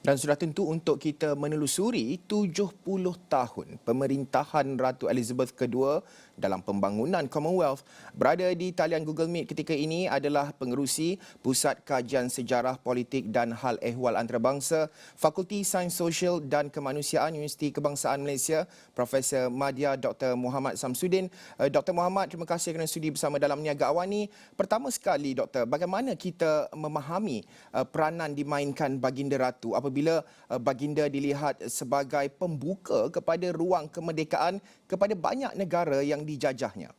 Dan sudah tentu untuk kita menelusuri 70 tahun pemerintahan Ratu Elizabeth II dalam pembangunan Commonwealth. Berada di talian Google Meet ketika ini adalah pengerusi Pusat Kajian Sejarah Politik dan Hal Ehwal Antarabangsa, Fakulti Sains Sosial dan Kemanusiaan Universiti Kebangsaan Malaysia, Profesor Madya Dr. Muhammad Samsudin. Dr. Muhammad, terima kasih kerana sudi bersama dalam Niaga Awal ni. Pertama sekali, Doktor, bagaimana kita memahami peranan dimainkan Baginda Ratu apabila Baginda dilihat sebagai pembuka kepada ruang kemerdekaan kepada banyak negara yang dijajahnya?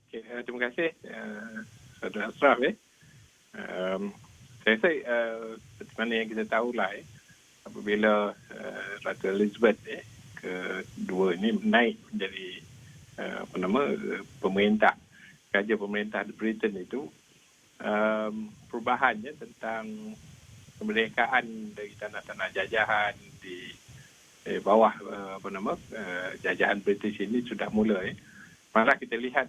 Okay, terima kasih Saudara Ashraf. Saya rasa seperti mana yang kita tahulah apabila Ratu Elizabeth kedua ini naik menjadi pemerintah, kerja pemerintah di Britain itu, perubahannya tentang kemerdekaan dari tanah-tanah jajahan di bawah jajahan British ini sudah mula. Malah kita lihat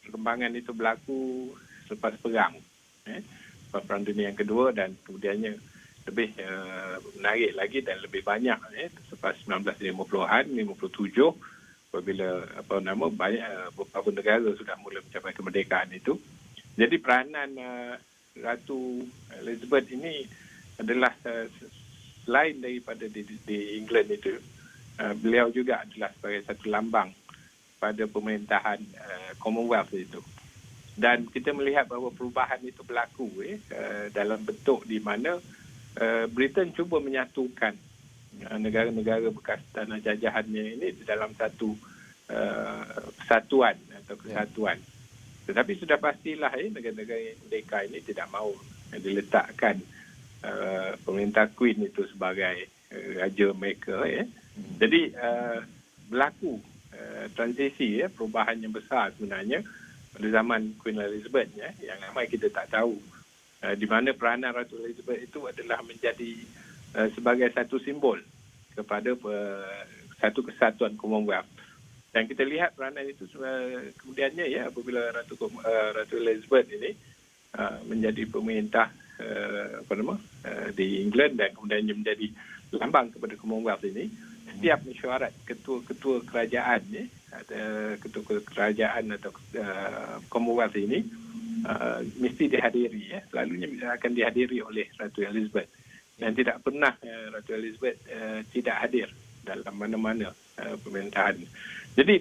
perkembangan itu berlaku selepas perang, Perang Dunia yang Kedua, dan kemudiannya lebih menarik lagi dan lebih banyak selepas 1950-an, 57 apabila banyak beberapa negara sudah mula mencapai kemerdekaan itu. Jadi peranan Ratu Elizabeth ini adalah selain daripada di England itu, beliau juga adalah sebagai satu lambang pada pemerintahan Commonwealth itu. Dan kita melihat bahawa perubahan itu berlaku dalam bentuk di mana Britain cuba menyatukan negara-negara bekas tanah jajahannya ini di dalam satu persatuan atau kesatuan. Tetapi sudah pastilah negara-negara merdeka ini tidak mahu diletakkan pemerintah Queen itu sebagai raja mereka. Jadi berlaku transisi, perubahan yang besar sebenarnya pada zaman Queen Elizabeth yang ramai kita tak tahu, di mana peranan Ratu Elizabeth itu adalah menjadi sebagai satu simbol kepada satu kesatuan Commonwealth. Dan kita lihat peranan itu kemudiannya apabila Ratu Elizabeth ini menjadi pemerintah di England dan kemudian menjadi lambang kepada Commonwealth ini, setiap mesyuarat ketua-ketua kerajaan ketua kerajaan atau Commonwealth ini mesti dihadiri, selalunya akan dihadiri oleh Ratu Elizabeth, dan tidak pernah Ratu Elizabeth tidak hadir dalam mana-mana pemerintahan. Jadi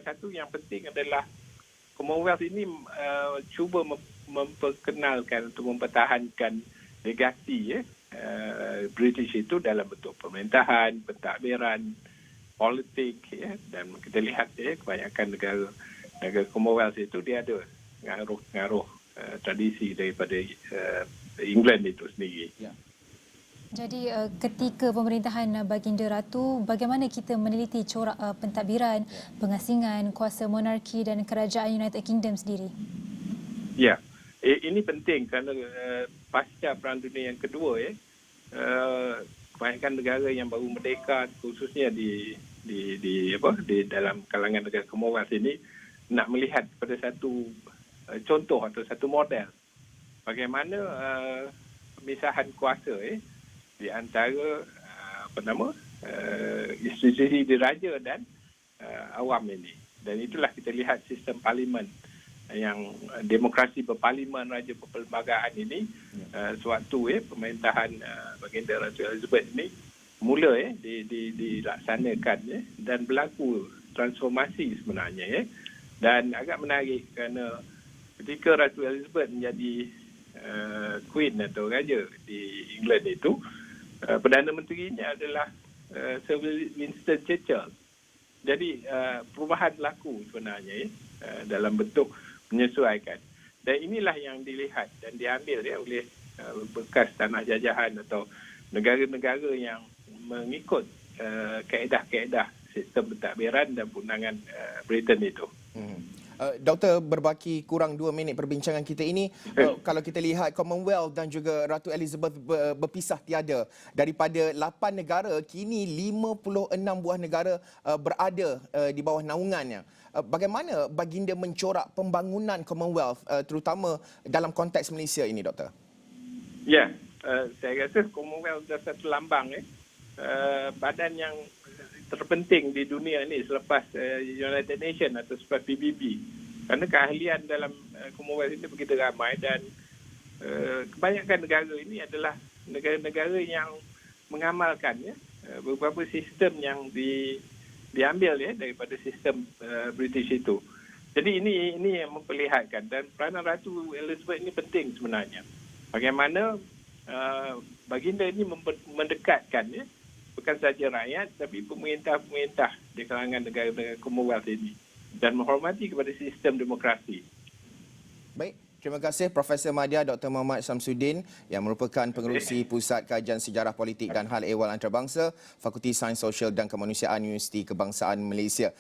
satu yang penting adalah Commonwealth ini cuba memperkenalkan atau mempertahankan legasi British itu dalam bentuk pemerintahan, pentadbiran, politik, dan kita lihat kebanyakan negara Commonwealth itu dia ada ngaruh tradisi daripada England itu sendiri. Jadi ketika pemerintahan Baginda Ratu, bagaimana kita meneliti corak pentadbiran, pengasingan, kuasa monarki dan kerajaan United Kingdom sendiri? Ya, ini penting kerana pasca Perang Dunia yang Kedua, kebanyakan negara yang baru merdeka, khususnya di dalam kalangan negara Commonwealth ini, nak melihat pada satu contoh atau satu model bagaimana pemisahan kuasa di antara institusi diraja dan awam ini. Dan itulah kita lihat sistem parlimen yang demokrasi berparlimen, raja perlembagaan ini, sewaktu pemerintahan Baginda Ratu Elizabeth ini mula dilaksanakan dan berlaku transformasi sebenarnya. Dan agak menarik kerana ketika Ratu Elizabeth menjadi Queen atau raja di England itu, Perdana Menterinya adalah Sir Winston Churchill. Jadi perubahan berlaku sebenarnya dalam bentuk menyesuaikan. Dan inilah yang dilihat dan diambil oleh bekas tanah jajahan atau negara-negara yang mengikut kaedah-kaedah sistem pentadbiran dan perundangan Britain itu. Doktor, berbaki kurang 2 minit perbincangan kita ini. Kalau kita lihat Commonwealth dan juga Ratu Elizabeth berpisah tiada. Daripada 8 negara, kini 56 buah negara berada di bawah naungannya. Bagaimana Baginda mencorak pembangunan Commonwealth, terutama dalam konteks Malaysia ini, Doktor? Ya, saya rasa Commonwealth adalah satu lambang badan yang terpenting di dunia ini selepas United Nations atau selepas PBB. Kerana keahlian dalam Commonwealth ini begitu ramai dan kebanyakan negara ini adalah negara-negara yang mengamalkan beberapa sistem yang diambil daripada sistem British itu. Jadi ini yang memperlihatkan dan peranan Ratu Elizabeth ini penting sebenarnya. Bagaimana baginda ini mendekatkan bukan saja rakyat tapi pemerintah-pemerintah di kalangan negara-negara Commonwealth ini dan menghormati kepada sistem demokrasi. Baik, terima kasih Profesor Madya Dr. Muhammad Samsudin yang merupakan pengerusi Pusat Kajian Sejarah Politik dan Hal Ehwal Antarabangsa, Fakulti Sains Sosial dan Kemanusiaan Universiti Kebangsaan Malaysia.